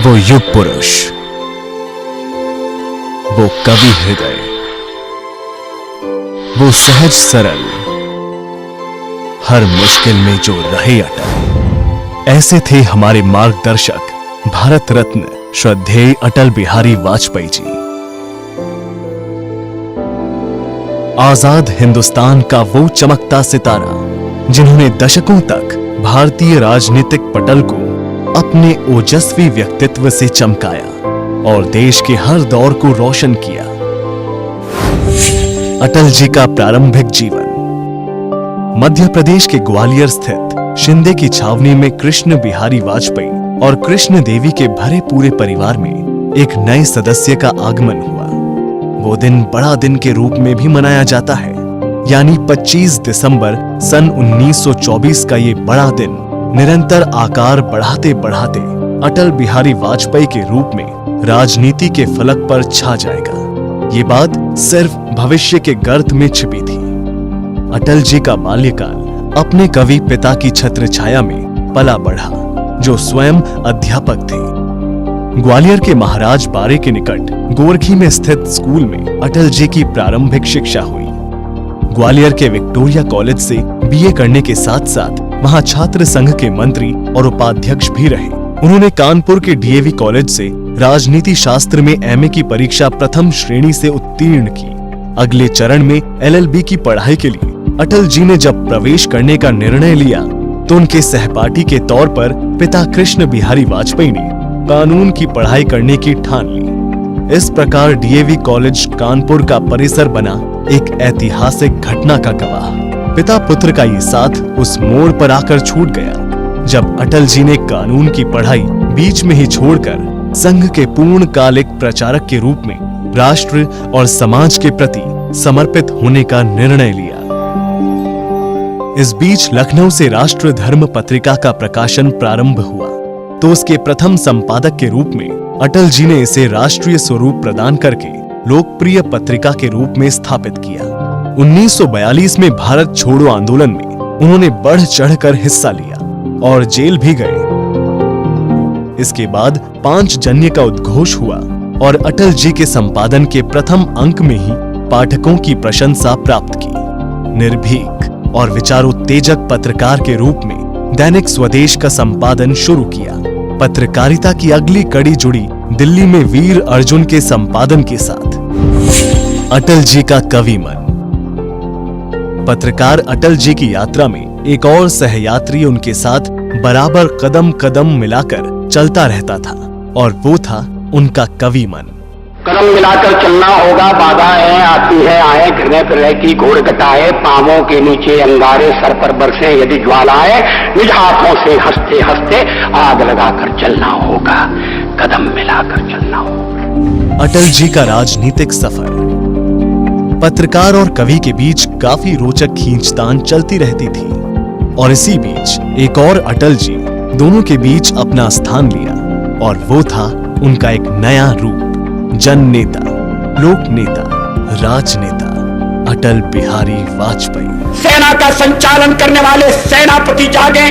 वो युग पुरुष, वो कवि हृदय, वो सहज सरल, हर मुश्किल में जो रहे अटल। ऐसे थे हमारे मार्गदर्शक भारत रत्न श्रद्धेय अटल बिहारी वाजपेयी जी। आजाद हिंदुस्तान का वो चमकता सितारा जिन्होंने दशकों तक भारतीय राजनीतिक पटल को अपने ओजस्वी व्यक्तित्व से चमकाया और देश के हर दौर को रोशन किया। अटल जी का प्रारंभिक जीवन। मध्य प्रदेश के ग्वालियर स्थित शिंदे की छावनी में कृष्ण बिहारी वाजपेयी और कृष्ण देवी के भरे पूरे परिवार में एक नए सदस्य का आगमन हुआ। वो दिन बड़ा दिन के रूप में भी मनाया जाता है, यानी 25 दिसंबर सन 1924 का ये बड़ा दिन निरंतर आकार बढ़ाते बढ़ाते अटल बिहारी वाजपेयी के रूप में राजनीति के फलक पर छा जाएगा। ये बात सिर्फ भविष्य के गर्त में छिपी थी। अटल जी का बाल्यकाल अपने कवि पिता की छत्र छाया में पला बढ़ा, जो स्वयं अध्यापक थे। ग्वालियर के महाराज बारे के निकट गोरखी में स्थित स्कूल में अटल जी की प्रारंभिक शिक्षा हुई। ग्वालियर के विक्टोरिया कॉलेज से बीए करने के साथ साथ वहां छात्र संघ के मंत्री और उपाध्यक्ष भी रहे। उन्होंने कानपुर के डीएवी कॉलेज से राजनीति शास्त्र में एमए की परीक्षा प्रथम श्रेणी से उत्तीर्ण की। अगले चरण में एलएलबी की पढ़ाई के लिए अटल जी ने जब प्रवेश करने का निर्णय लिया तो उनके सहपाठी के तौर पर पिता कृष्ण बिहारी वाजपेयी ने कानून की पढ़ाई करने की ठान ली। इस प्रकार डीएवी कॉलेज कानपुर का परिसर बना एक ऐतिहासिक घटना का गवाह। पिता पुत्र का ये साथ उस मोड़ पर आकर छूट गया जब अटल जी ने कानून की पढ़ाई बीच में ही छोड़कर संघ के पूर्णकालिक प्रचारक के रूप में राष्ट्र और समाज के प्रति समर्पित होने का निर्णय लिया। इस बीच लखनऊ से राष्ट्र धर्म पत्रिका का प्रकाशन प्रारंभ हुआ तो उसके प्रथम संपादक के रूप में अटल जी ने इसे राष्ट्रीय स्वरूप प्रदान करके लोकप्रिय पत्रिका के रूप में स्थापित किया। 1942 में भारत छोड़ो आंदोलन में उन्होंने बढ़ चढ़कर हिस्सा लिया और जेल भी गए। इसके बाद 5 जन्य का उद्घोष हुआ और अटल जी के संपादन के प्रथम अंक में ही पाठकों की प्रशंसा प्राप्त की। निर्भीक और विचारोत्तेजक पत्रकार के रूप में दैनिक स्वदेश का संपादन शुरू किया। पत्रकारिता की अगली कड़ी जुड़ी दिल्ली में वीर अर्जुन के संपादन के साथ। अटल जी का कवि मन। पत्रकार अटल जी की यात्रा में एक और सहयात्री उनके साथ बराबर कदम कदम मिलाकर चलता रहता था और वो था उनका कवि मन। कदम मिलाकर चलना होगा, बाधाएं आती है आए, घृणय प्रलय की घोर घटाए, पांवों के नीचे अंगारे, सर पर बरसे यदि ज्वालाएं, निज हाथों से हंसते हंसते आग लगाकर चलना होगा, कदम मिलाकर चलना होगा। अटल जी का राजनीतिक सफर। पत्रकार और कवि के बीच काफी रोचक खींचतान चलती रहती थी और इसी बीच एक और अटल जी दोनों के बीच अपना स्थान लिया और वो था उनका एक नया रूप, जन नेता, लोक नेता, राजनेता अटल बिहारी वाजपेयी। सेना का संचालन करने वाले सेनापति जागे,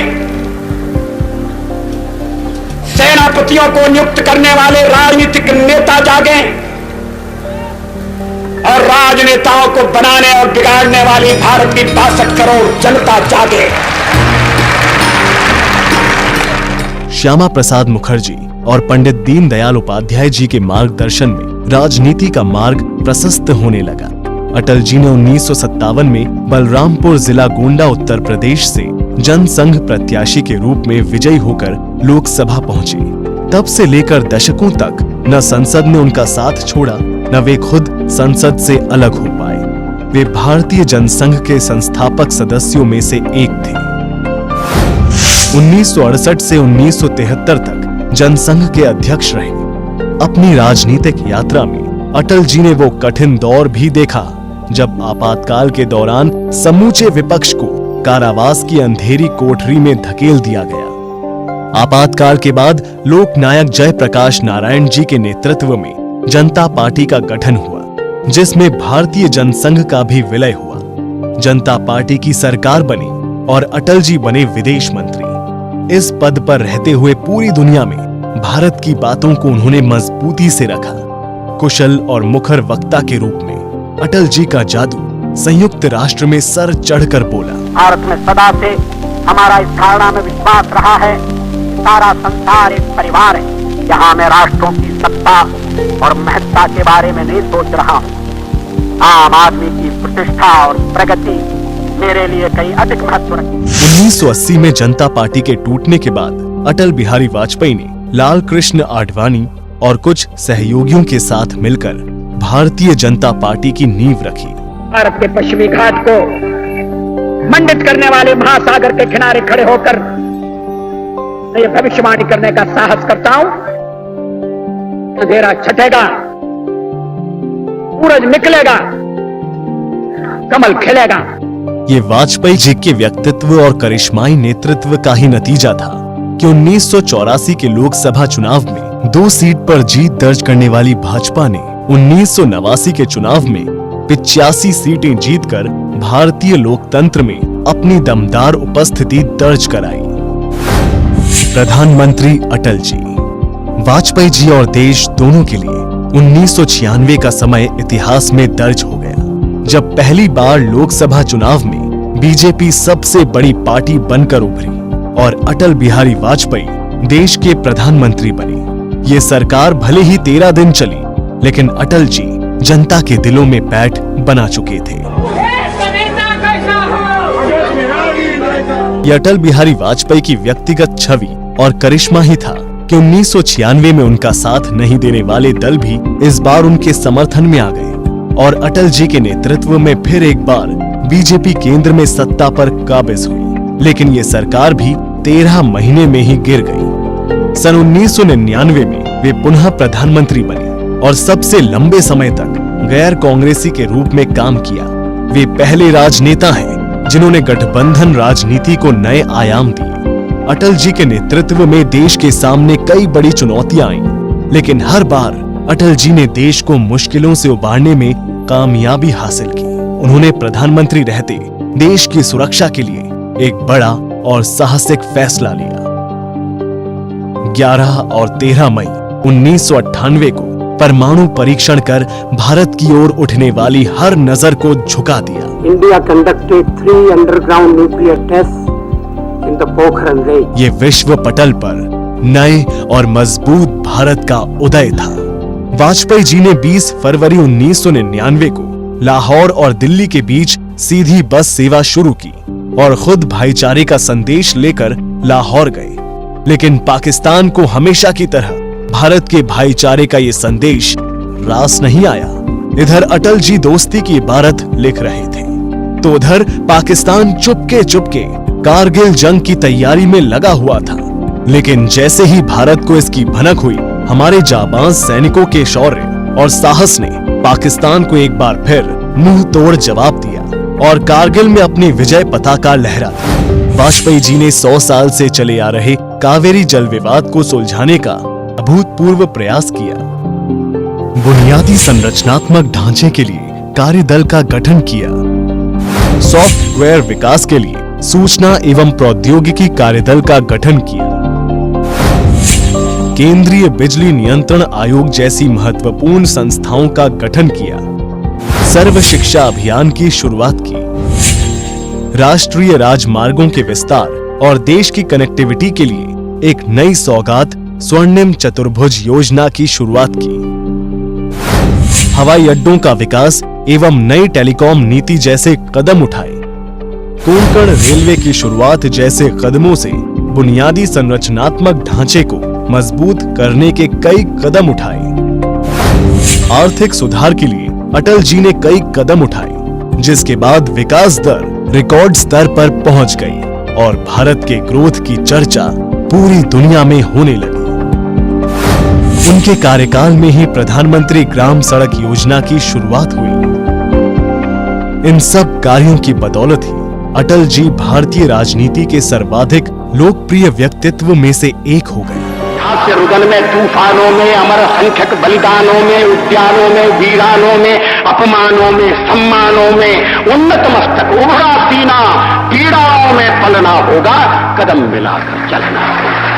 सेनापतियों को नियुक्त करने वाले राजनीतिक नेता जागे और राजनेताओं को बनाने और बिगाड़ने वाली भारत की 62 करोड़ जनता जागे। श्यामा प्रसाद मुखर्जी और पंडित दीनदयाल उपाध्याय जी के मार्गदर्शन में राजनीति का मार्ग प्रशस्त होने लगा। अटल जी ने 1957 में बलरामपुर जिला गोंडा उत्तर प्रदेश से जनसंघ प्रत्याशी के रूप में विजयी होकर लोकसभा पहुंचे। तब से लेकर दशकों तक न संसद ने उनका साथ छोड़ा न वे खुद संसद से अलग हो पाए। वे भारतीय जनसंघ के संस्थापक सदस्यों में से एक थे। 1968 से 1973 तक जनसंघ के अध्यक्ष रहे। अपनी राजनीतिक यात्रा में अटल जी ने वो कठिन दौर भी देखा जब आपातकाल के दौरान समूचे विपक्ष को कारावास की अंधेरी कोठरी में धकेल दिया गया। आपातकाल के बाद लोकनायक जयप्रकाश नारायण जी के नेतृत्व में जनता पार्टी का गठन हुआ, जिसमें भारतीय जनसंघ का भी विलय हुआ। जनता पार्टी की सरकार बनी और अटल जी बने विदेश मंत्री। इस पद पर रहते हुए पूरी दुनिया में भारत की बातों को उन्होंने मजबूती से रखा। कुशल और मुखर वक्ता के रूप में अटल जी का जादू संयुक्त राष्ट्र में सर चढ़कर बोला। भारत में सदा से हमारा इस धारणा में विश्वास रहा है, सारा संसार एक परिवार है। यहाँ मैं राष्ट्रों की सत्ता और महत्ता के बारे में नहीं सोच रहा हूँ। आम आदमी की प्रतिष्ठा और प्रगति मेरे लिए कहीं अधिक महत्व रखती। 1980 में जनता पार्टी के टूटने के बाद अटल बिहारी वाजपेयी ने लाल कृष्ण आडवाणी और कुछ सहयोगियों के साथ मिलकर भारतीय जनता पार्टी की नींव रखी। भारत के पश्चिमी घाट को मंडित करने वाले महासागर के किनारे खड़े होकर मैं ये भविष्यवाणी करने का साहस करता हूं, अंधेरा छटेगा, सूरज निकलेगा, कमल खिलेगा। ये वाजपेयी जी के व्यक्तित्व और करिश्माई नेतृत्व का ही नतीजा था कि 1984 के लोकसभा चुनाव में 2 सीट पर जीत दर्ज करने वाली भाजपा ने 1989 के चुनाव में 85 सीटें जीतकर भारतीय लोकतंत्र में अपनी दमदार उपस्थिति दर्ज कराई। प्रधानमंत्री अटल जी, वाजपेयी जी और देश दोनों के लिए 1996 का समय इतिहास में दर्ज हो गया, जब पहली बार लोकसभा चुनाव में बीजेपी सबसे बड़ी पार्टी बनकर उभरी और अटल बिहारी वाजपेयी देश के प्रधानमंत्री बने। ये सरकार भले ही 13 दिन चली, लेकिन अटल जी जनता के दिलों में पैठ बना चुके थे। ये अटल बिहारी वाजपेयी की व्यक्तिगत छवि और करिश्मा ही था कि 1996 में उनका साथ नहीं देने वाले दल भी इस बार उनके समर्थन में आ गए और अटल जी के नेतृत्व में फिर एक बार बीजेपी केंद्र में सत्ता पर काबिज हुई। लेकिन ये सरकार भी 13 महीने में ही गिर गई। सन 1999 में वे पुनः प्रधानमंत्री बने और सबसे लंबे समय तक गैर कांग्रेसी के रूप में काम किया। वे पहले राजनेता हैं जिन्होंने गठबंधन राजनीति को नए आयाम दिए। अटल जी के नेतृत्व में देश के सामने कई बड़ी चुनौतियां आईं, लेकिन हर बार अटल जी ने देश को मुश्किलों से उबारने में कामयाबी हासिल की। उन्होंने प्रधानमंत्री रहते देश की सुरक्षा के लिए एक बड़ा और साहसिक फैसला लिया। 11 और 13 मई 1998 को परमाणु परीक्षण कर भारत की ओर उठने वाली हर नजर को झुका दिया। India conducted 3 underground nuclear test in the Pokhran range. ये विश्व पटल पर नए और मजबूत भारत का उदय था। वाजपेयी जी ने 20 फरवरी 1999 को लाहौर और दिल्ली के बीच सीधी बस सेवा शुरू की और खुद भाईचारे का संदेश लेकर लाहौर गए। लेकिन पाकिस्तान को हमेशा की तरह भारत के भाईचारे का ये संदेश रास नहीं आया। इधर अटल जी दोस्ती की इबारत लिख रहे थे, तो उधर पाकिस्तान चुपके चुपके कारगिल जंग की तैयारी में लगा हुआ था। लेकिन जैसे ही भारत को इसकी भनक हुई, हमारे जाबाज सैनिकों के शौर्य और साहस ने पाकिस्तान को एक बार फिर मुंह तोड़ जवाब दिया और कारगिल में अपनी विजय पताका लहरा दी। वाजपेयी जी ने 100 साल से चले आ रहे कावेरी जल विवाद को सुलझाने का अभूतपूर्व प्रयास किया। बुनियादी संरचनात्मक ढांचे के लिए कार्यदल का गठन किया। सॉफ्टवेयर विकास के लिए सूचना एवं प्रौद्योगिकी कार्यदल का गठन किया। केंद्रीय बिजली नियंत्रण आयोग जैसी महत्वपूर्ण संस्थाओं का गठन किया। सर्व शिक्षा अभियान की शुरुआत की। राष्ट्रीय राजमार्गों के विस्तार और देश की कनेक्टिविटी के लिए एक नई सौगात स्वर्णिम चतुर्भुज योजना की शुरुआत की। हवाई अड्डों का विकास एवं नई टेलीकॉम नीति जैसे कदम उठाए। कोंकण रेलवे की शुरुआत जैसे कदमों से बुनियादी संरचनात्मक ढांचे को मजबूत करने के कई कदम उठाए। आर्थिक सुधार के लिए अटल जी ने कई कदम उठाए, जिसके बाद विकास दर रिकॉर्ड स्तर पर पहुंच गई और भारत के ग्रोथ की चर्चा पूरी दुनिया में होने लगी। उनके कार्यकाल में ही प्रधानमंत्री ग्राम सड़क योजना की शुरुआत हुई। इन सब कार्यों की बदौलत ही अटल जी भारतीय राजनीति के सर्वाधिक लोकप्रिय व्यक्तित्व में से एक हो गए। हास्य रुदन में, तूफानों में, अमर संख्यक बलिदानों में, उद्यानों में, वीरानों में, अपमानों में, सम्मानों में, उन्नत मस्तक, उभरा सीना, पीड़ाओं में पलना होगा, कदम मिलाकर चलना होगा।